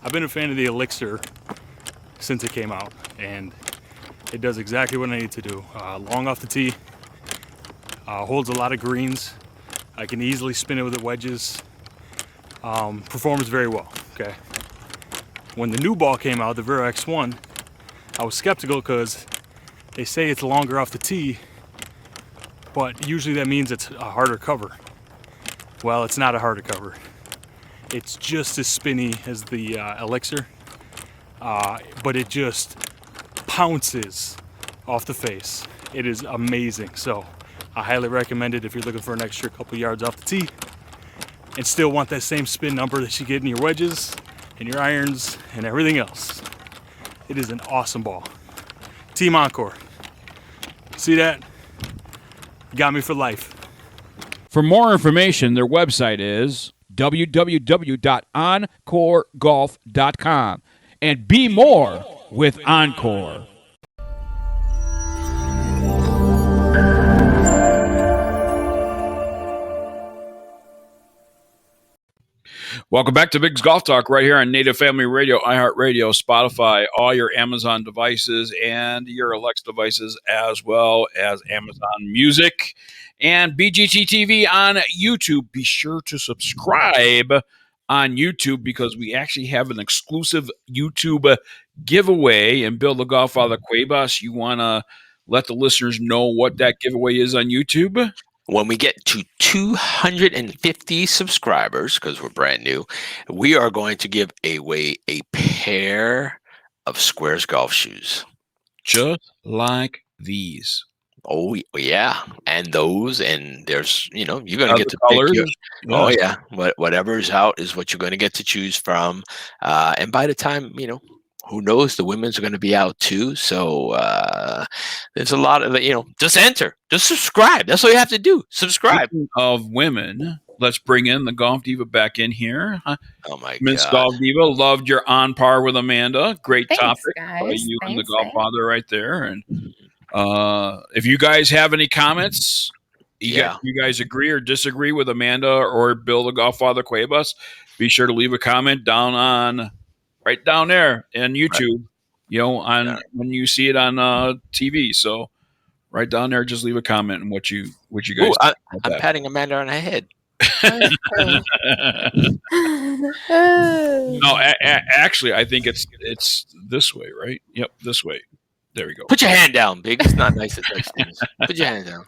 I've been a fan of the Elixir since it came out, and it does exactly what I need to do. Long off the tee, holds a lot of greens. I can easily spin it with the wedges. Performs very well, okay? When the new ball came out, the Vero X1, I was skeptical because they say it's longer off the tee, but usually that means it's a harder cover. Well, it's not a harder cover. It's just as spinny as the Elixir, but it just pounces off the face. It is amazing. So I highly recommend it if you're looking for an extra couple yards off the tee and still want that same spin number that you get in your wedges and your irons and everything else. It is an awesome ball. Team Encore. See that? Got me for life. For more information, their website is www.encoregolf.com. And be more with Encore. Welcome back to Bigg's Golf Talk right here on Native Family Radio, iHeartRadio, Spotify, all your Amazon devices and your Alexa devices, as well as Amazon Music and BGT-TV on YouTube. Be sure to subscribe on YouTube because we actually have an exclusive YouTube giveaway. And Bill the Golffather Cuevas, you want to let the listeners know what that giveaway is on YouTube? When we get to 250 subscribers, because we're brand new, we are going to give away a pair of Squares golf shoes. Just like these. Oh, yeah. And those, and there's, you're going to get to colors. pick oh, yeah. Whatever's out is what you're going to get to choose from. And by the time, who knows, the women's are going to be out too. So there's a lot of, just enter, just subscribe. That's all you have to do. Subscribe. Speaking of women, let's bring in the Golf Diva back in here. Oh my Miss God. Golf Diva, loved your On Par with Amanda. Great Thanks, topic. guys. You and the Thanks, Golffather right there. And if you guys have any comments, you guys agree or disagree with Amanda or Bill the Golffather Cuevas, be sure to leave a comment right down there in YouTube, when you see it on TV. So right down there, just leave a comment on what you guys. I'm patting Amanda on her head. No, actually, I think it's this way, right? Yep, this way. There we go. Put your hand down, Big. It's not nice to touch things. Put your hand down.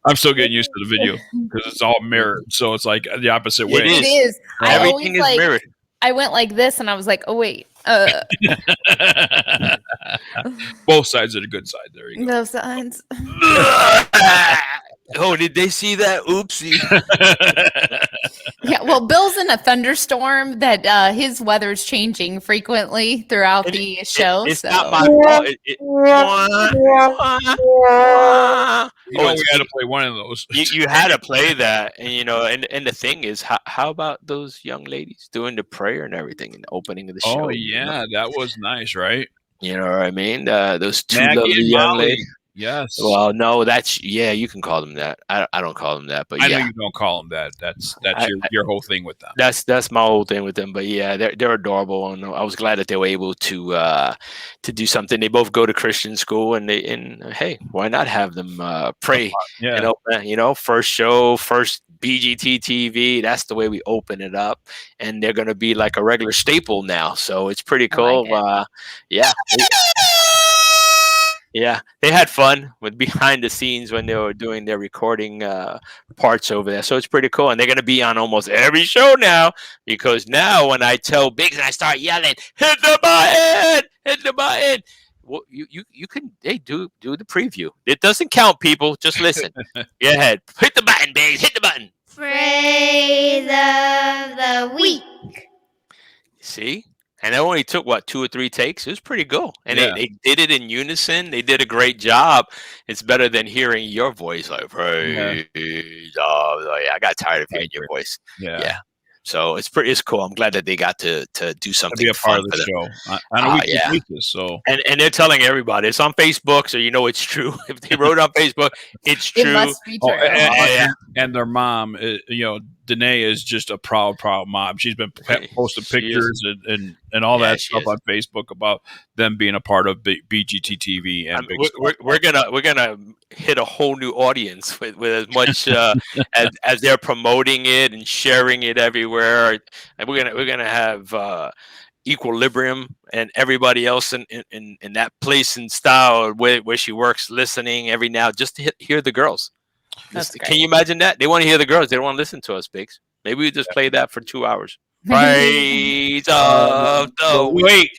I'm still getting used to the video because it's all mirrored, so it's like the opposite way. It is. Everything is mirrored. I went like this, and I was like, "Oh wait." Both sides are the good side. There you go. Both sides. Oh, did they see that? Oopsie. Yeah, well, Bill's in a thunderstorm that his weather's changing frequently throughout the show. It's so. not my fault. We had to play one of those. You had to play that, and and the thing is, how about those young ladies doing the prayer and everything and the opening of the show? Oh yeah, that was nice, right? You know what I mean? Those two Maggie lovely and young Molly. ladies. Yes. Well, no, you can call them that. I don't call them that, but I yeah. know you don't call them that. That's your whole thing with them. That's my whole thing with them. But yeah, they're adorable, and I was glad that they were able to do something. They both go to Christian school, and hey, why not have them pray? Yeah. First show, first BGT-TV. That's the way we open it up, and they're gonna be like a regular staple now. So it's pretty cool. Yeah. Yeah, they had fun with behind the scenes when they were doing their recording parts over there. So it's pretty cool. And they're going to be on almost every show now, because now when I tell Biggs and I start yelling, hit the button. Well, you can do the preview. It doesn't count, people. Just listen. Go ahead. Hit the button, Biggs. Hit the button. Phrase of the week. See? And it only took, 2 or 3 takes? It was pretty cool. And they did it in unison. They did a great job. It's better than hearing your voice. Like, I got tired of hearing your voice. Yeah. So it's cool. I'm glad that they got to do something be a part fun of the show. I know we can this, so. And they're telling everybody. It's on Facebook, so it's true. If they wrote it on Facebook, it's true. It must be true. And their mom, Danae is just a proud mom. She's been posting She is. pictures and all Yeah, that she stuff is. on Facebook about them being a part of BGT-TV and Big Golf We're gonna hit a whole new audience with as much as they're promoting it and sharing it everywhere, and we're gonna have Equilibrium and everybody else in that place and style where she works listening every now just to hear the girls. That's Can great. you imagine that? They want to hear the girls. They don't want to listen to us, Biggs. Maybe we just play that for 2 hours. Praise of the week.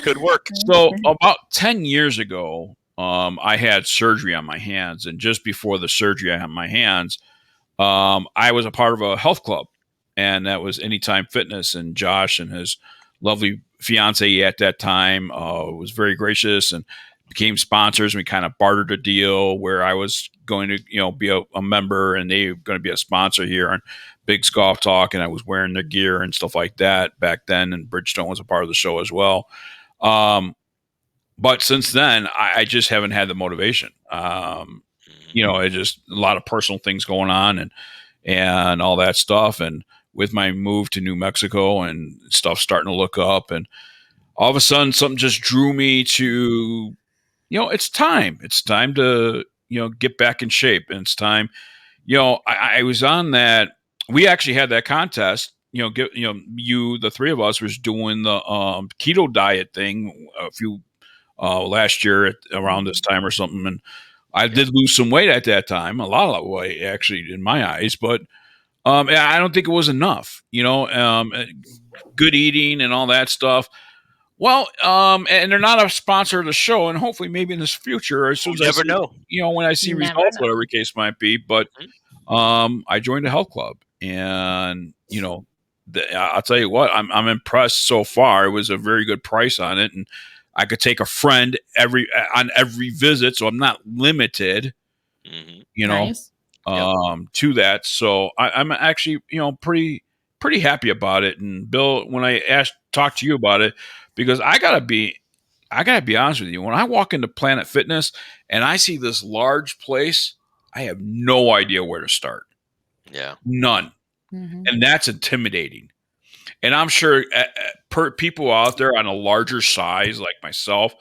Could work. So about 10 years ago, I had surgery on my hands, and just before the surgery on my hands, I was a part of a health club, and that was Anytime Fitness. And Josh and his lovely fiance at that time was very gracious and became sponsors. We kind of bartered a deal where I was going to, be a member, and they were going to be a sponsor here on Biggs Golf Talk, and I was wearing their gear and stuff like that back then. And Bridgestone was a part of the show as well. But since then, I just haven't had the motivation. It's just a lot of personal things going on and all that stuff. And with my move to New Mexico and stuff starting to look up, and all of a sudden something just drew me to, it's time. It's time to, get back in shape. And it's time, I was on that. We actually had that contest, the three of us was doing the keto diet thing a few last year around this time or something. And I did lose some weight at that time, a lot of weight actually in my eyes, but I don't think it was enough, good eating and all that stuff. Well, and they're not a sponsor of the show, and hopefully maybe in the future, as soon as You never know. when I see You never results, know. whatever the case might be. But I joined a health club, and I'll tell you what, I'm impressed so far. It was a very good price on it, and I could take a friend on every visit, so I'm not limited. Nice. To that. So I'm actually, pretty happy about it. And Bill, when I talked to you about it, because I gotta be honest with you, when I walk into Planet Fitness and I see this large place, I have no idea where to start. Yeah. None. And that's intimidating. And I'm sure people out there on a larger size like myself,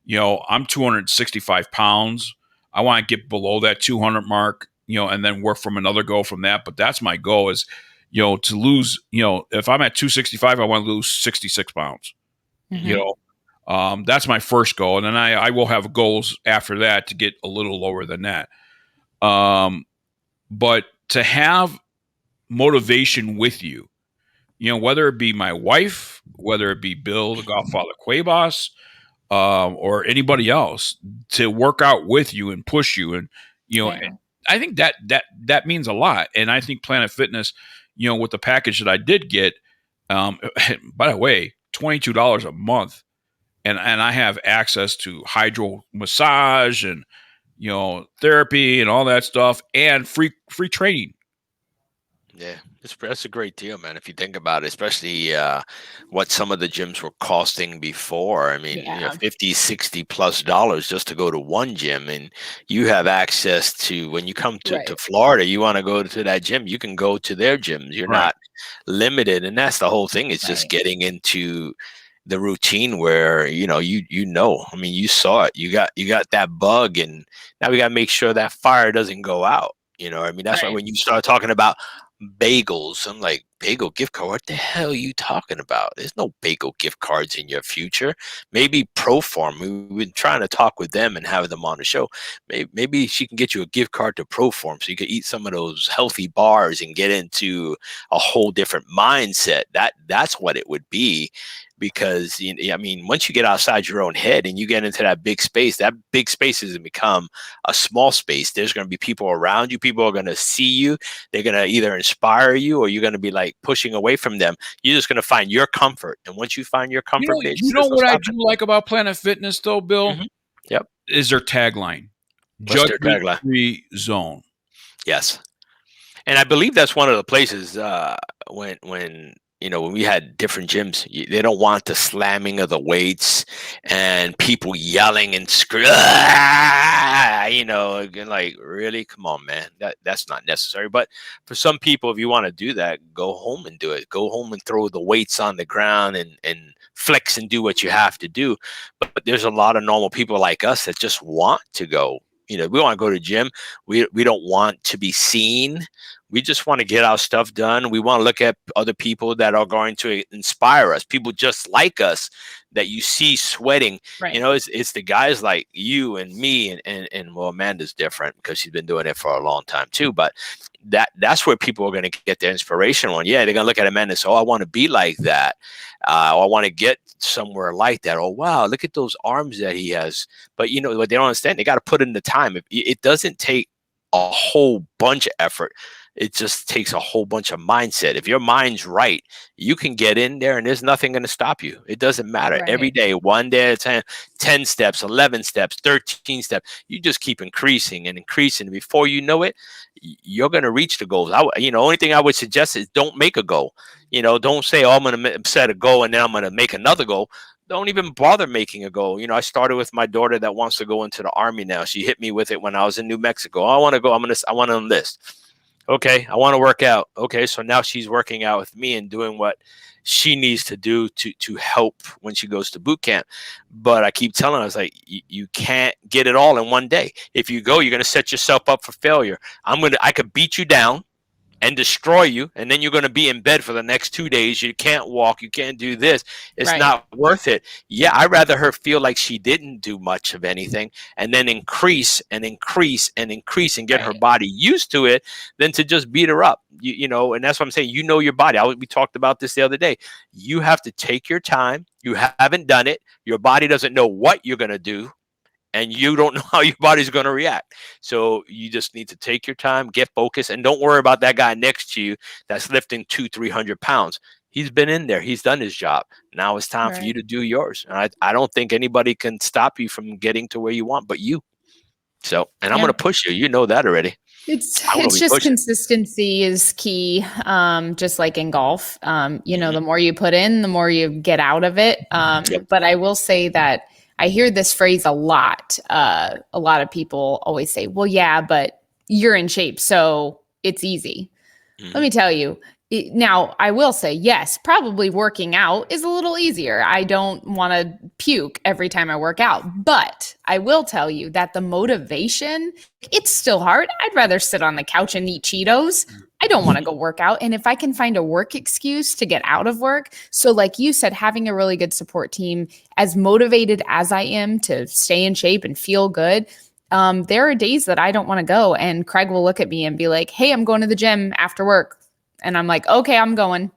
I'm 265 pounds. I want to get below that 200 mark, and then work from another goal from that. But that's my goal is, to lose, if I'm at 265, I want to lose 66 pounds. That's my first goal. And then I will have goals after that to get a little lower than that. But to have motivation with you, whether it be my wife, whether it be Bill, the Godfather Cuevas, or anybody else, to work out with you and push you, and and I think that means a lot. And I think Planet Fitness, with the package that I did get, by the way, $22 a month, and I have access to hydro massage and therapy and all that stuff, and free training. Yeah, that's a great deal, man. If you think about it, especially what some of the gyms were costing before. I mean, Yeah. $50, $60+ just to go to one gym, and you have access to, when you come to Right. Florida, you want to go to that gym, you can go to their gyms. You're Right. not limited, and that's the whole thing. It's just Right. getting into the routine where I mean, you saw it. You got that bug, and now we got to make sure that fire doesn't go out. I mean, that's why Right. when you start talking about bagels, I'm like, bagel gift card? What the hell are you talking about? There's no bagel gift cards in your future. Maybe Proform. We've been trying to talk with them and have them on the show. Maybe she can get you a gift card to Proform so you could eat some of those healthy bars and get into a whole different mindset. That's what it would be. Because I mean, once you get outside your own head and you get into that big space has become a small space. There's going to be people around you. People are going to see you. They're going to either inspire you, or you're going to be like pushing away from them. You're just going to find your comfort. And once you find your comfort, bitch, You know there's no what I stopping. do like about Planet Fitness, though, Bill? Mhm. Yep. Is their tagline. What's their tagline? Judgment-free zone. Yes. And I believe that's one of the places when when we had different gyms, they don't want the slamming of the weights and people yelling and screaming. Like, really, come on, man, that's not necessary. But for some people, if you want to do that, go home and do it. Go home and throw the weights on the ground and flex and do what you have to do. But there's a lot of normal people like us that just want to go. We want to go to the gym. We don't want to be seen. We just want to get our stuff done. We want to look at other people that are going to inspire us, people just like us that you see sweating. Right. It's the guys like you and me and well, Amanda's different because she's been doing it for a long time too. But that's where people are going to get their inspiration on. Yeah, they're going to look at Amanda and say, oh, I want to be like that. Or I want to get somewhere like that. Oh, wow, look at those arms that he has. But what they don't understand, they got to put in the time. It doesn't take a whole bunch of effort. It just takes a whole bunch of mindset. If your mind's right, you can get in there and there's nothing going to stop you. It doesn't matter. Right. Every day, one day at a time, 10 steps, 11 steps, 13 steps. You just keep increasing and increasing. Before you know it, you're going to reach the goals. Only thing I would suggest is don't make a goal. Don't say, oh, I'm going to set a goal and then I'm going to make another goal. Don't even bother making a goal. I started with my daughter that wants to go into the Army now. She hit me with it when I was in New Mexico. I want to go. I want to enlist. Okay, I want to work out. Okay, so now she's working out with me and doing what she needs to do to help when she goes to boot camp. But I keep telling her, I was like, you can't get it all in one day. If you go, you're going to set yourself up for failure. I could beat you down and destroy you, and then you're going to be in bed for the next 2 days. You can't walk. You can't do this. It's Right. not worth it. Yeah, I'd rather her feel like she didn't do much of anything and then increase and increase and increase and get her Right. body used to it than to just beat her up. And that's what I'm saying. Your body. We talked about this the other day. You have to take your time. You haven't done it. Your body doesn't know what you're going to do. And you don't know how your body's going to react. So you just need to take your time, get focused, and don't worry about that guy next to you that's lifting 200-300 pounds. He's been in there. He's done his job. Now it's time for you to do yours. And I don't think anybody can stop you from getting to where you want, but you. So, and I'm going to push you. You know that already. It's just consistency is key. Just like in golf, the more you put in, the more you get out of it. But I will say that I hear this phrase a lot. A lot of people always say, well, yeah, but you're in shape, so it's easy. Let me tell you. Now, I will say, yes, probably working out is a little easier. I don't want to puke every time I work out. But I will tell you that the motivation, it's still hard. I'd rather sit on the couch and eat Cheetos. I don't want to go work out. And if I can find a work excuse to get out of work. So like you said, having a really good support team, as motivated as I am to stay in shape and feel good, there are days that I don't want to go. And Craig will look at me and be like, hey, I'm going to the gym after work. And I'm like, okay, I'm going,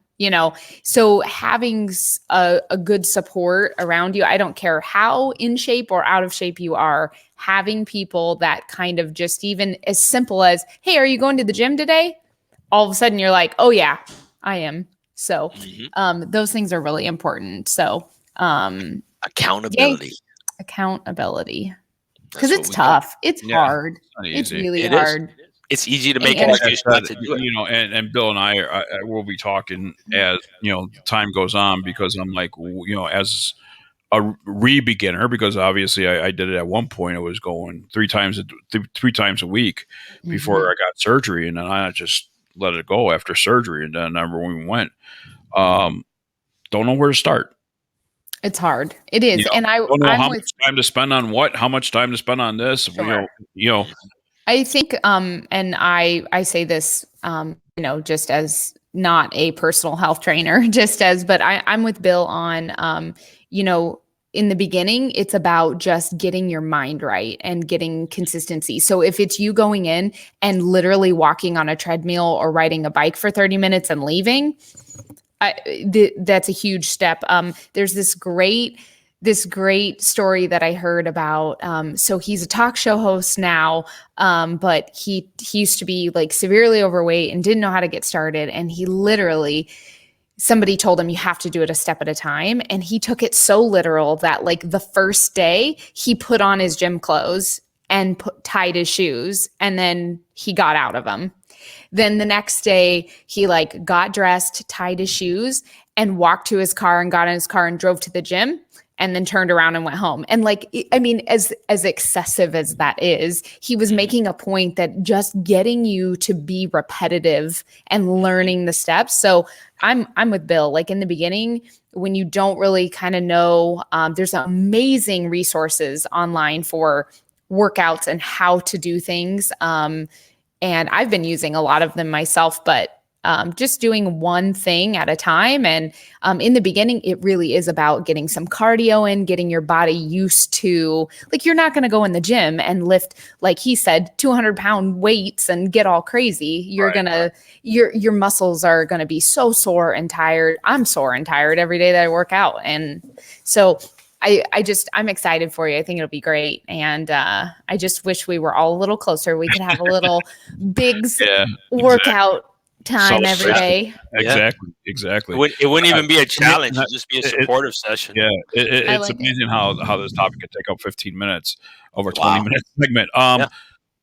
so having a good support around you, I don't care how in shape or out of shape you are, having people that kind of just even as simple as, hey, are you going to the gym today? All of a sudden you're like, oh yeah, I am. So those things are really important. So accountability. Accountability. Because it's tough. It's hard. It's really hard. It's easy to make an excuse not to do it. And Bill and I will be talking as time goes on, because I'm like, as a re-beginner, because obviously I did it at one point. I was going three times a week before I got surgery, and then I just let it go after surgery, and then never even went. Don't know where to start. It's hard. It is, and I don't know how much time to spend on what. How much time to spend on this? Sure. I think, and I say this, just as not a personal health trainer, but I'm with Bill on, in the beginning, it's about just getting your mind right and getting consistency. So if it's you going in and literally walking on a treadmill or riding a bike for 30 minutes and leaving, that's a huge step. There's this great story that I heard about. So he's a talk show host now, but he used to be like severely overweight and didn't know how to get started. And he literally, somebody told him, you have to do it a step at a time. And he took it so literal that like the first day he put on his gym clothes and tied his shoes, and then he got out of them. Then the next day he like got dressed, tied his shoes, and walked to his car and got in his car and drove to the gym, and then turned around and went home. And like, I mean, as excessive as that is, he was making a point that just getting you to be repetitive and learning the steps. So I'm with Bill. Like in the beginning, when you don't really kind of know, there's amazing resources online for workouts and how to do things. And I've been using a lot of them myself, but just doing one thing at a time. And in the beginning, it really is about getting some cardio in, getting your body used to, like, you're not going to go in the gym and lift, like he said, 200-pound weights and get all crazy. You're going to, your muscles are going to be so sore and tired. I'm sore and tired every day that I work out. And so I'm excited for you. I think it'll be great. And I just wish we were all a little closer. We could have a little Biggs workout time every day. Exactly. It wouldn't even be a challenge. It'd just be a supportive session. Yeah, it's like amazing how this topic can take up 15 minutes over a 20-minute segment.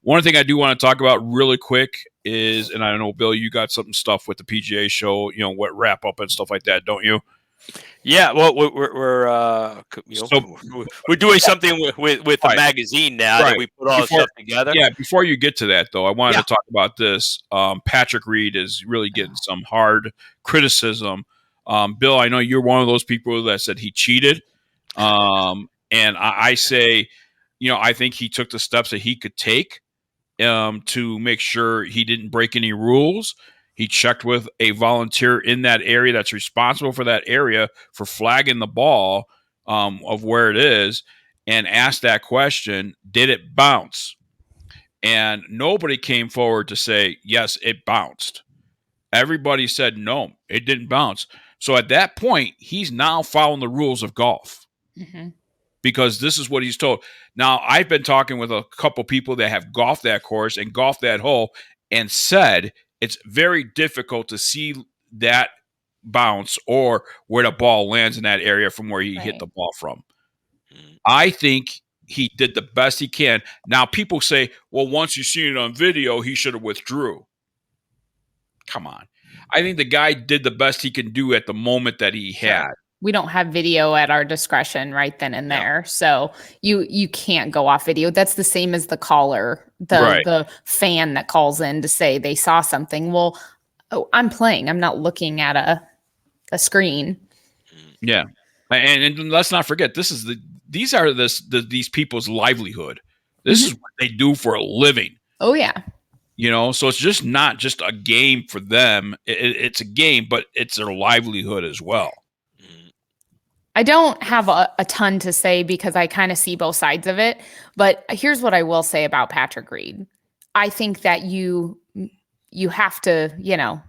One thing I do want to talk about really quick is, and I know, Bill, you got some stuff with the PGA show, what wrap up and stuff like that, don't you? Yeah, well, we're doing something with the magazine now that we put all the stuff together. Yeah, before you get to that, though, I wanted to talk about this. Patrick Reed is really getting some hard criticism. Bill, I know you're one of those people that said he cheated. And I say, I think he took the steps that he could take to make sure he didn't break any rules. He checked with a volunteer in that area that's responsible for that area for flagging the ball of where it is, and asked that question, did it bounce? And nobody came forward to say, yes, it bounced. Everybody said, no, it didn't bounce. So at that point, he's now following the rules of golf because this is what he's told. Now, I've been talking with a couple people that have golfed that course and golfed that hole and said it's very difficult to see that bounce or where the ball lands in that area from where he hit the ball from. I think he did the best he can. Now, people say, well, once you see it on video, he should have withdrew. Come on. I think the guy did the best he can do at the moment that he had. We don't have video at our discretion right then and there. So you can't go off video. That's the same as the caller, the fan that calls in to say they saw something. Well, I'm playing. I'm not looking at a screen. Yeah. And let's not forget, these are these people's livelihood. This is what they do for a living. Oh, yeah. So it's just not just a game for them. It's a game, but it's their livelihood as well. I don't have a ton to say because I kind of see both sides of it. But here's what I will say about Patrick Reed. I think that you have to,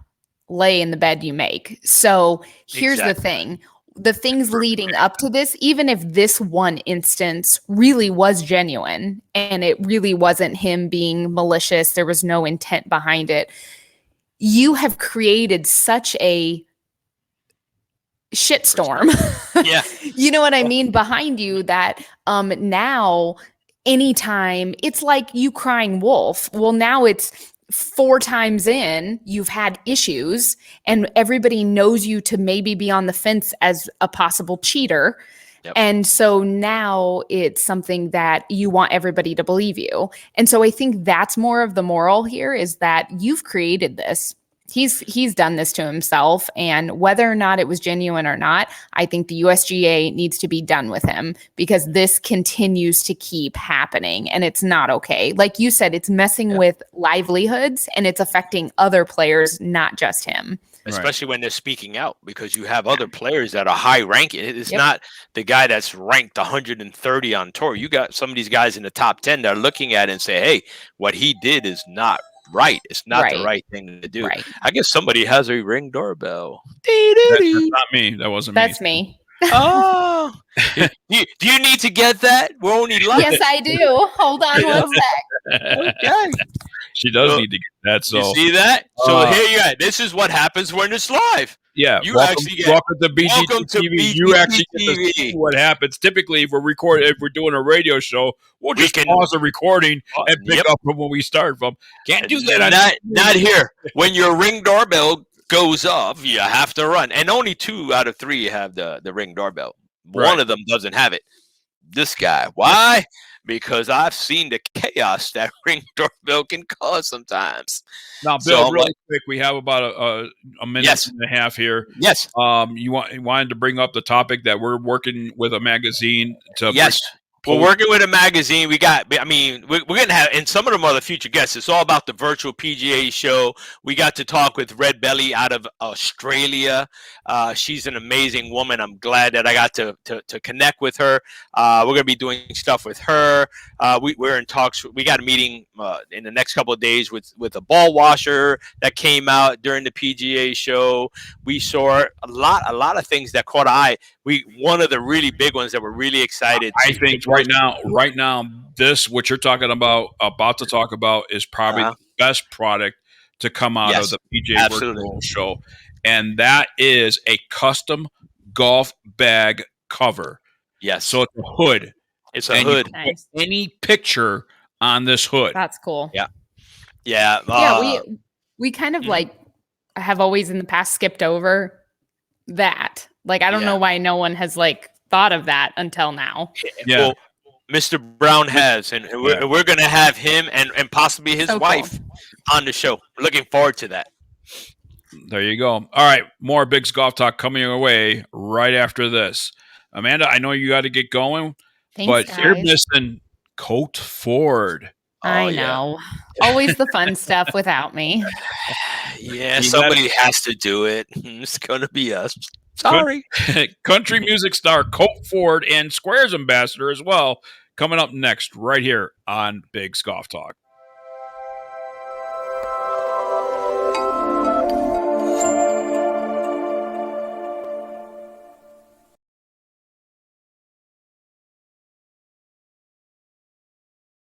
lay in the bed you make. So here's the thing. The things leading up to this, even if this one instance really was genuine and it really wasn't him being malicious, there was no intent behind it, you have created such a shitstorm. Yeah. You know what I mean? Behind you that now anytime it's like you crying wolf. Well, now it's 4 times in, you've had issues and everybody knows you to maybe be on the fence as a possible cheater. Yep. And so now it's something that you want everybody to believe you. And so I think that's more of the moral here is that you've created this. He's done this to himself, and whether or not it was genuine or not, I think the USGA needs to be done with him because this continues to keep happening and it's not okay. Like you said, it's messing with livelihoods and it's affecting other players, not just him. Especially when they're speaking out because you have other players that are high ranking. It's not the guy that's ranked 130 on tour. You got some of these guys in the top 10 that are looking at it and say, hey, what he did is not right. It's not the right thing to do. Right. I guess somebody has a Ring doorbell. That's not me. That wasn't me. That's me. Oh, do you need to get that? We're only live. Yes, I do. Hold on one sec. Okay. She does So, need to get that. So you see that? So uh, here you go. This is what happens when it's live. yeah, You welcome, actually get welcome to welcome to BGT-TV. You actually get to see BGT-TV. what happens. Typically, if we're doing a radio show, we'll We just can- pause the recording and pick Yep. up from when we start from. Can't do that on Not here. When your Ring doorbell goes off, you have to run. And only 2 out of 3 have the Ring doorbell. Right. One of them doesn't have it. This guy. Why? Because I've seen the chaos that Ring doorbell can cause sometimes. Now, So Bill, I'm really like- quick, we have about a minute Yes. and a half here. Yes. You wanted to bring up the topic that we're working with a magazine to Yes. We're working with a magazine. We're going to have, and some of them are the future guests. It's all about the virtual PGA show. We got to talk with Red Belly out of Australia. She's an amazing woman. I'm glad that I got to connect with her. We're going to be doing stuff with her. We're in talks. We got a meeting in the next couple of days with a ball washer that came out during the PGA show. We saw a lot of things that caught our eye. One of the really big ones that we're really excited. I think right now, this what you're talking about to talk about is probably the best product to come out of the PGA Virtual Show, and that is a custom golf bag cover. Yes. So it's a hood. It's a hood. Nice. Any picture on this hood. That's cool. Yeah. We kind of like have always in the past skipped over that. Like, I don't know why no one has like thought of that until now. Yeah. Well, Mr. Brown has, and we're going to have him and possibly his wife on the show. We're looking forward to that. There you go. All right. More Bigg's Golf Talk coming your way right after this. Amanda, I know you got to get going, Thanks, but guys. you're missing Colt Ford. I know. Always the fun stuff without me. Yeah, somebody has to do it. It's going to be us. Sorry. Country music star Colt Ford and Squares ambassador as well, coming up next right here on Bigg's Golf Talk.